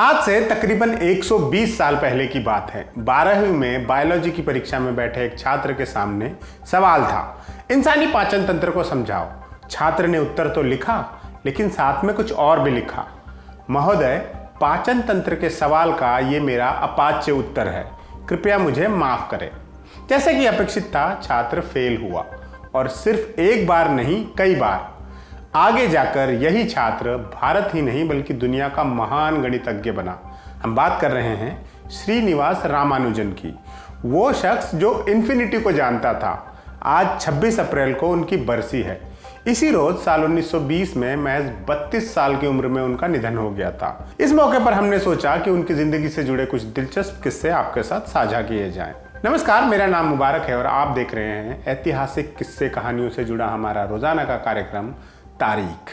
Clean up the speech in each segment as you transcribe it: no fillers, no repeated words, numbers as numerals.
आज से तकरीबन 120 साल पहले की बात है। 12वीं में बायोलॉजी की परीक्षा में बैठे एक छात्र के सामने सवाल था, इंसानी पाचन तंत्र को समझाओ। छात्र ने उत्तर तो लिखा, लेकिन साथ में कुछ और भी लिखा। महोदय, पाचन तंत्र के सवाल का ये मेरा अपाच्य उत्तर है, कृपया मुझे माफ करें। जैसे कि अपेक्षित था, छात्र फेल हुआ, और सिर्फ एक बार नहीं, कई बार। आगे जाकर यही छात्र भारत ही नहीं बल्कि दुनिया का महान गणितज्ञ बना। हम बात कर रहे हैं श्रीनिवास रामानुजन की, वो शख्स जो इन्फिनिटी को जानता था। आज 26 अप्रैल को उनकी बरसी है। इसी रोज साल 1920 में महज 32 साल की उम्र में उनका निधन हो गया था। इस मौके पर हमने सोचा कि उनकी जिंदगी से जुड़े कुछ दिलचस्प किस्से आपके साथ साझा किए जाएं। नमस्कार, मेरा नाम मुबारक है और आप देख रहे हैं ऐतिहासिक किस्से कहानियों से जुड़ा हमारा रोजाना का कार्यक्रम तारीख।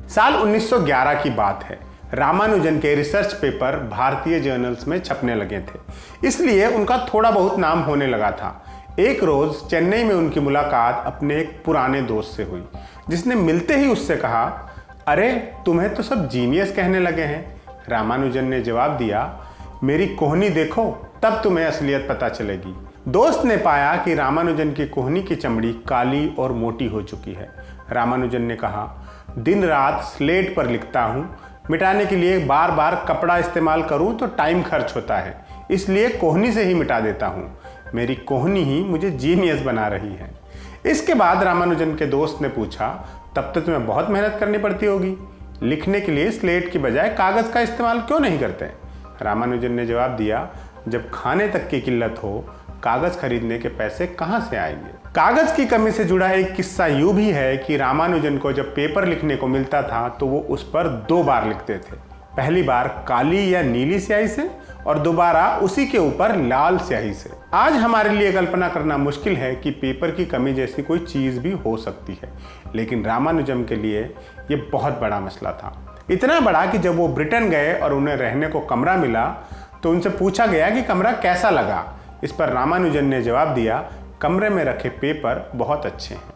साल 1911 की बात है। रामानुजन के रिसर्च पेपर भारतीय जर्नल्स में छपने लगे थे, इसलिए उनका थोड़ा बहुत नाम होने लगा था। एक रोज चेन्नई में उनकी मुलाकात अपने एक पुराने दोस्त से हुई, जिसने मिलते ही उससे कहा, अरे तुम्हें तो सब जीनियस कहने लगे हैं। रामानुजन ने जवाब दिया, मेरी कोहनी देखो, तब तुम्हें असलियत पता चलेगी। दोस्त ने पाया कि रामानुजन की कोहनी की चमड़ी काली और मोटी हो चुकी है। रामानुजन ने कहा, दिन रात स्लेट पर लिखता हूँ, मिटाने के लिए बार बार कपड़ा इस्तेमाल करूँ तो टाइम खर्च होता है, इसलिए कोहनी से ही मिटा देता हूँ। मेरी कोहनी ही मुझे जीनियस बना रही है। इसके बाद रामानुजन के दोस्त ने पूछा, तब तो तुम्हें बहुत मेहनत करनी पड़ती होगी, लिखने के लिए स्लेट की बजाय कागज़ का इस्तेमाल क्यों नहीं करते? रामानुजन ने जवाब दिया, जब खाने तक की किल्लत हो, कागज़ खरीदने के पैसे कहाँ से आएंगे? कागज़ की कमी से जुड़ा एक किस्सा यूँ भी है कि रामानुजन को जब पेपर लिखने को मिलता था तो वो उस पर 2 बार लिखते थे। पहली बार काली या नीली स्याही से और दोबारा उसी के ऊपर लाल स्याही से। आज हमारे लिए कल्पना करना मुश्किल है कि पेपर की कमी जैसी कोई चीज़ भी हो सकती है, लेकिन रामानुजन के लिए ये बहुत बड़ा मसला था। इतना बड़ा कि जब वो ब्रिटेन गए और उन्हें रहने को कमरा मिला तो उनसे पूछा गया कि कमरा कैसा लगा। इस पर रामानुजन ने जवाब दिया, कमरे में रखे पेपर बहुत अच्छे हैं।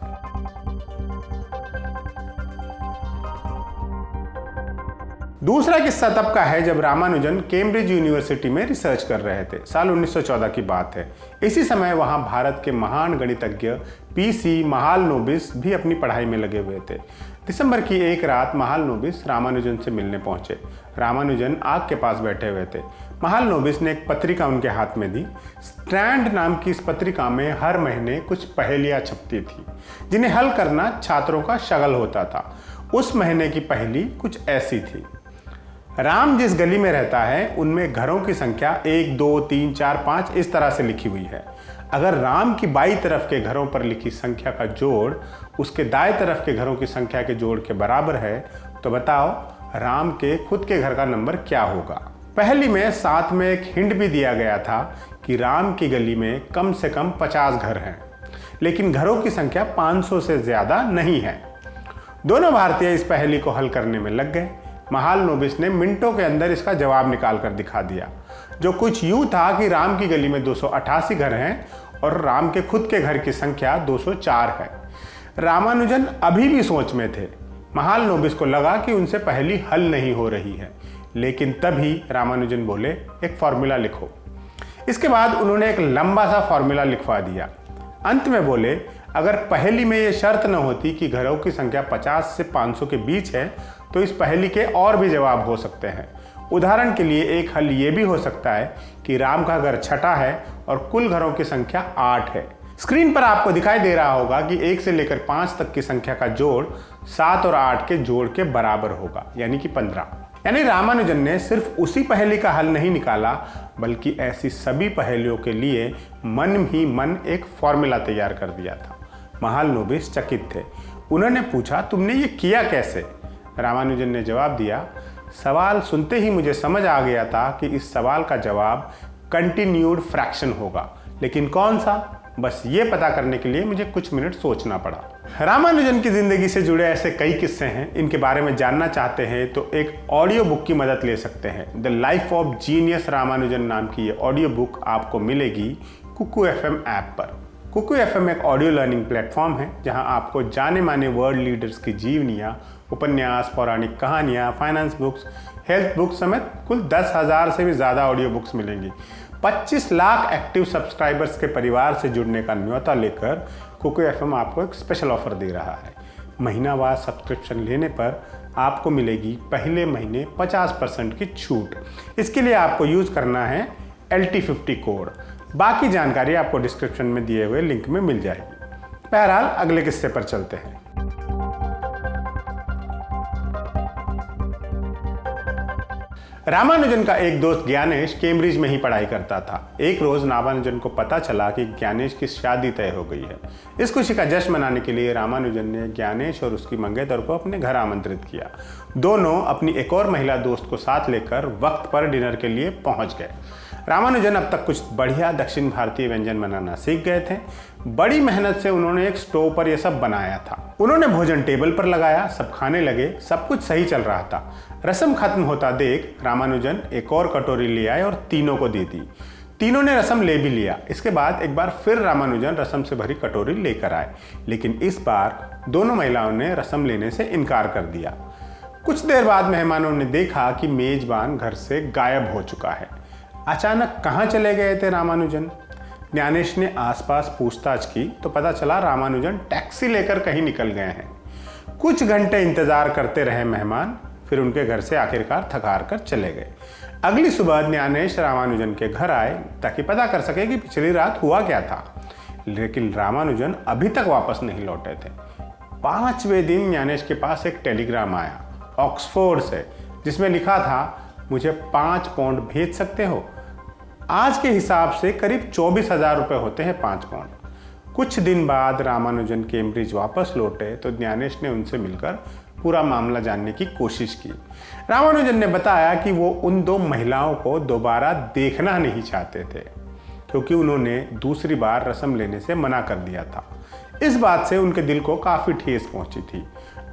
दूसरा किस्सा तब का है जब रामानुजन कैम्ब्रिज यूनिवर्सिटी में रिसर्च कर रहे थे। साल 1914 की बात है। इसी समय वहां भारत के महान गणितज्ञ पीसी महालनोबिस भी अपनी पढ़ाई में लगे हुए थे। दिसंबर की एक रात महालनोबिस रामानुजन से मिलने पहुंचे। रामानुजन आग के पास बैठे हुए थे। महालनोबिस ने एक पत्रिका उनके हाथ में दी। स्ट्रैंड नाम की इस पत्रिका में हर महीने कुछ पहेलियां छपती थी, जिन्हें हल करना छात्रों का शगल होता था। उस महीने की पहेली कुछ ऐसी थी, राम जिस गली में रहता है उनमें घरों की संख्या 1, 2, 3, 4, 5 इस तरह से लिखी हुई है। अगर राम की बाईं तरफ के घरों पर लिखी संख्या का जोड़ उसके दाएं तरफ के घरों की संख्या के जोड़ के बराबर है, तो बताओ राम के खुद के घर का नंबर क्या होगा? पहली में साथ में एक हिंट भी दिया गया था कि राम की गली में कम से कम 50 घर हैं, लेकिन घरों की संख्या 500 से ज्यादा नहीं है। दोनों भारतीय इस पहेली को हल करने में लग गए। महालनोबिस ने मिनटों के अंदर इसका जवाब निकाल कर दिखा दिया, जो कुछ यूं था कि राम की गली में 288 घर हैं और राम के खुद के घर की संख्या 204 है। रामानुजन अभी भी सोच में थे। महालनोबिस को लगा कि उनसे पहेली हल नहीं हो रही है, लेकिन तभी रामानुजन बोले, एक फॉर्मूला लिखो। इसके बाद उन्होंने एक लंबा सा फॉर्मूला लिखवा दिया। अंत में बोले, अगर पहेली में ये शर्त न होती कि घरों की संख्या 50 से 500 के बीच है, तो इस पहेली के और भी जवाब हो सकते हैं। उदाहरण के लिए एक हल ये भी हो सकता है कि राम का घर छठा है और कुल घरों की संख्या 8 है। स्क्रीन पर आपको दिखाई दे रहा होगा कि 1 से लेकर 5 तक की संख्या का जोड़ 7 और 8 के जोड़ के बराबर होगा, यानी कि 15। यानी रामानुजन ने सिर्फ उसी पहेली का हल नहीं निकाला, बल्कि ऐसी सभी पहेलियों के लिए मन ही मन एक फॉर्मूला तैयार कर दिया था। महालनोबिस चकित थे। उन्होंने पूछा, तुमने ये किया कैसे? रामानुजन ने जवाब दिया, सवाल सुनते ही मुझे समझ आ गया था कि इस सवाल का जवाब कंटिन्यूड फ्रैक्शन होगा, लेकिन कौन सा? बस ये पता करने के लिए मुझे कुछ मिनट सोचना पड़ा। रामानुजन की जिंदगी से जुड़े ऐसे कई किस्से हैं, इनके बारे में जानना चाहते हैं तो एक ऑडियो बुक की मदद ले सकते हैं। The life of genius Ramanujan नाम की ये ऑडियो बुक आपको मिलेगी कुकू FM ऐप पर। कुकू FM एक ऑडियो लर्निंग प्लेटफॉर्म है जहां आपको जाने माने वर्ल्ड लीडर्स की जीवनियाँ, उपन्यास, पौराणिक कहानियाँ, फाइनेंस बुक्स, हेल्थ बुक्स समेत कुल 10,000 से भी ज़्यादा ऑडियो बुक्स मिलेंगी। 25 लाख एक्टिव सब्सक्राइबर्स के परिवार से जुड़ने का न्योता लेकर कुकू FM आपको एक स्पेशल ऑफर दे रहा है। महीनावार सब्सक्रिप्शन लेने पर आपको मिलेगी पहले महीने 50% की छूट। इसके लिए आपको यूज़ करना है LT50 कोड। बाकी जानकारी आपको डिस्क्रिप्शन में दिए हुए लिंक में मिल जाएगी। बहरहाल अगले किस्से पर चलते हैं। रामानुजन का एक दोस्त ज्ञानेश कैम्ब्रिज में ही पढ़ाई करता था। एक रोज रामानुजन को पता चला कि ज्ञानेश की शादी तय हो गई है। इस खुशी का जश्न मनाने के लिए रामानुजन ने ज्ञानेश और उसकी मंगेतर को अपने घर आमंत्रित किया। दोनों अपनी एक और महिला दोस्त को साथ लेकर वक्त पर डिनर के लिए पहुंच गए। रामानुजन अब तक कुछ बढ़िया दक्षिण भारतीय व्यंजन बनाना सीख गए थे। बड़ी मेहनत से उन्होंने एक स्टोव पर यह सब बनाया था। उन्होंने भोजन टेबल पर लगाया, सब खाने लगे, सब कुछ सही चल रहा था। रसम खत्म होता देख रामानुजन एक और कटोरी ले आए और तीनों को दे दी। तीनों ने रसम ले भी लिया। इसके बाद एक बार फिर रामानुजन रसम से भरी कटोरी लेकर आए, लेकिन इस बार दोनों महिलाओं ने रसम लेने से इनकार कर दिया। कुछ देर बाद मेहमानों ने देखा कि मेजबान घर से गायब हो चुका है। अचानक कहाँ चले गए थे रामानुजन? ज्ञानेश ने आसपास पूछताछ की तो पता चला रामानुजन टैक्सी लेकर कहीं निकल गए हैं। कुछ घंटे इंतजार करते रहे मेहमान, फिर उनके घर से आखिरकार थकार कर चले गए। अगली सुबह ज्ञानेश रामानुजन के घर आए ताकि पता कर सके कि पिछली रात हुआ क्या था, लेकिन रामानुजन अभी तक वापस नहीं लौटे थे। 5वें दिन ज्ञानेश के पास एक टेलीग्राम आया ऑक्सफोर्ड से, जिसमें लिखा था, मुझे 5 पाउंड भेज सकते हो? आज के हिसाब से करीब 24,000 रुपये होते हैं 5 पाउंड। कुछ दिन बाद रामानुजन कैम्ब्रिज वापस लौटे तो ज्ञानेश ने उनसे मिलकर पूरा मामला जानने की कोशिश की। रामानुजन ने बताया कि वो उन 2 महिलाओं को दोबारा देखना नहीं चाहते थे, क्योंकि उन्होंने दूसरी बार रसम लेने से मना कर दिया था। इस बात से उनके दिल को काफ़ी ठेस पहुंची थी।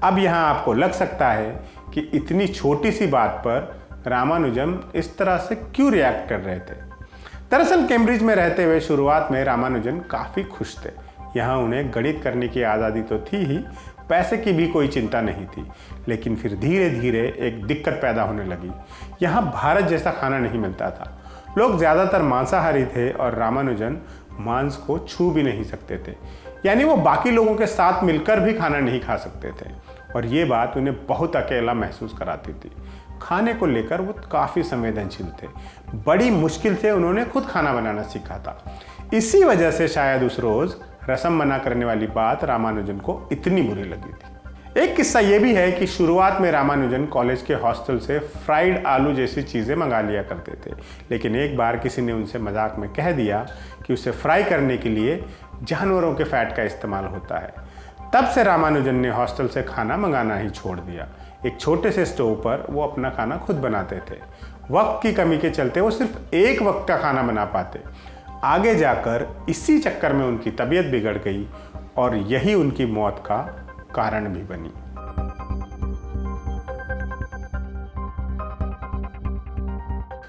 अब यहाँ आपको लग सकता है कि इतनी छोटी सी बात पर रामानुजन इस तरह से क्यों रिएक्ट कर रहे थे। दरअसल कैम्ब्रिज में रहते हुए शुरुआत में रामानुजन काफ़ी खुश थे। यहाँ उन्हें गणित करने की आज़ादी तो थी ही, पैसे की भी कोई चिंता नहीं थी। लेकिन फिर धीरे धीरे एक दिक्कत पैदा होने लगी। यहाँ भारत जैसा खाना नहीं मिलता था। लोग ज़्यादातर मांसाहारी थे और रामानुजन मांस को छू भी नहीं सकते थे। यानी वो बाकी लोगों के साथ मिलकर भी खाना नहीं खा सकते थे और ये बात उन्हें बहुत अकेला महसूस कराती थी। खाने को लेकर वो काफ़ी संवेदनशील थे। बड़ी मुश्किल से उन्होंने खुद खाना बनाना सीखा था। इसी वजह से शायद उस रोज़ रसम मना करने वाली बात रामानुजन को इतनी बुरी लगी थी। एक किस्सा ये भी है कि शुरुआत में रामानुजन कॉलेज के हॉस्टल से फ्राइड आलू जैसी चीज़ें मंगा लिया करते थे, लेकिन एक बार किसी ने उनसे मजाक में कह दिया कि उसे फ्राई करने के लिए जानवरों के फैट का इस्तेमाल होता है। तब से रामानुजन ने हॉस्टल से खाना मंगाना ही छोड़ दिया। एक छोटे से स्टोव पर वो अपना खाना खुद बनाते थे। वक्त की कमी के चलते वो सिर्फ एक वक्त का खाना बना पाते। आगे जाकर इसी चक्कर में उनकी तबीयत बिगड़ गई और यही उनकी मौत का कारण भी बनी।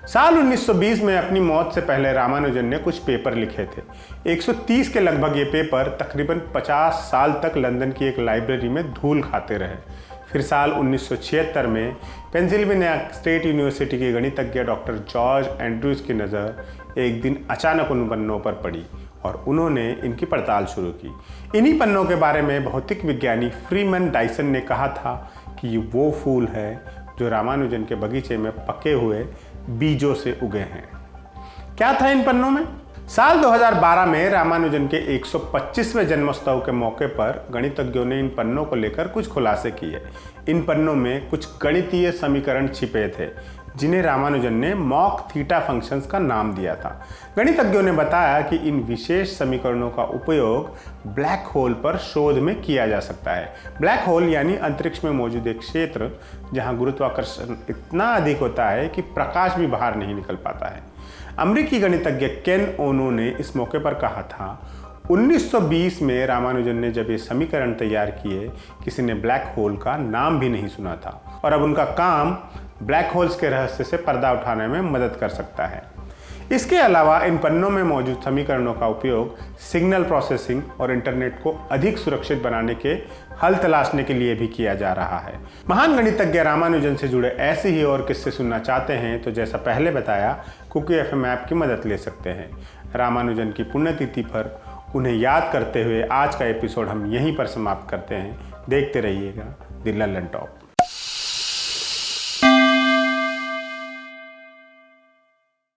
साल 1920 में अपनी मौत से पहले रामानुजन ने कुछ पेपर लिखे थे। 130 के लगभग ये पेपर तकरीबन 50 साल तक लंदन की एक लाइब्रेरी में धूल खाते रहे। फिर साल 1976 में पेंसिल्वेनिया स्टेट यूनिवर्सिटी के गणितज्ञ डॉक्टर जॉर्ज एंड्रूज की नज़र एक दिन अचानक उन पन्नों पर पड़ी और उन्होंने इनकी पड़ताल शुरू की। इन्हीं पन्नों के बारे में भौतिक विज्ञानी फ्रीमैन डायसन ने कहा था कि ये वो फूल है जो रामानुजन के बगीचे में पके हुए बीजों से उगे हैं। क्या था इन पन्नों में? साल 2012 में रामानुजन के 125वें जन्मोत्सव के मौके पर गणितज्ञों ने इन पन्नों को लेकर कुछ खुलासे किए। इन पन्नों में कुछ गणितीय समीकरण छिपे थे जिन्हें रामानुजन ने मॉक थीटा फंक्शंस का नाम दिया था। गणितज्ञों ने बताया कि इन विशेष समीकरणों का उपयोग ब्लैक होल पर शोध में किया जा सकता है। ब्लैक होल यानी अंतरिक्ष में मौजूद एक क्षेत्र जहां गुरुत्वाकर्षण इतना अधिक होता है कि प्रकाश भी बाहर नहीं निकल पाता है। अमेरिकी गणितज्ञ केन ओनो ने इस मौके पर कहा था, 1920 में रामानुजन ने जब ये समीकरण तैयार किए, किसी ने ब्लैक होल का नाम भी नहीं सुना था और अब उनका काम ब्लैक होल्स के रहस्य से पर्दा उठाने में मदद कर सकता है। इसके अलावा इन पन्नों में मौजूद समीकरणों का उपयोग सिग्नल प्रोसेसिंग और इंटरनेट को अधिक सुरक्षित बनाने के हल तलाशने के लिए भी किया जा रहा है। महान गणितज्ञ रामानुजन से जुड़े ऐसे ही और किस्से सुनना चाहते हैं तो जैसा पहले बताया, कुकी एफएम ऐप की मदद ले सकते हैं। रामानुजन की पुण्यतिथि पर उन्हें याद करते हुए आज का एपिसोड हम यहीं पर समाप्त करते हैं। देखते रहिएगा द लल्लन टॉप।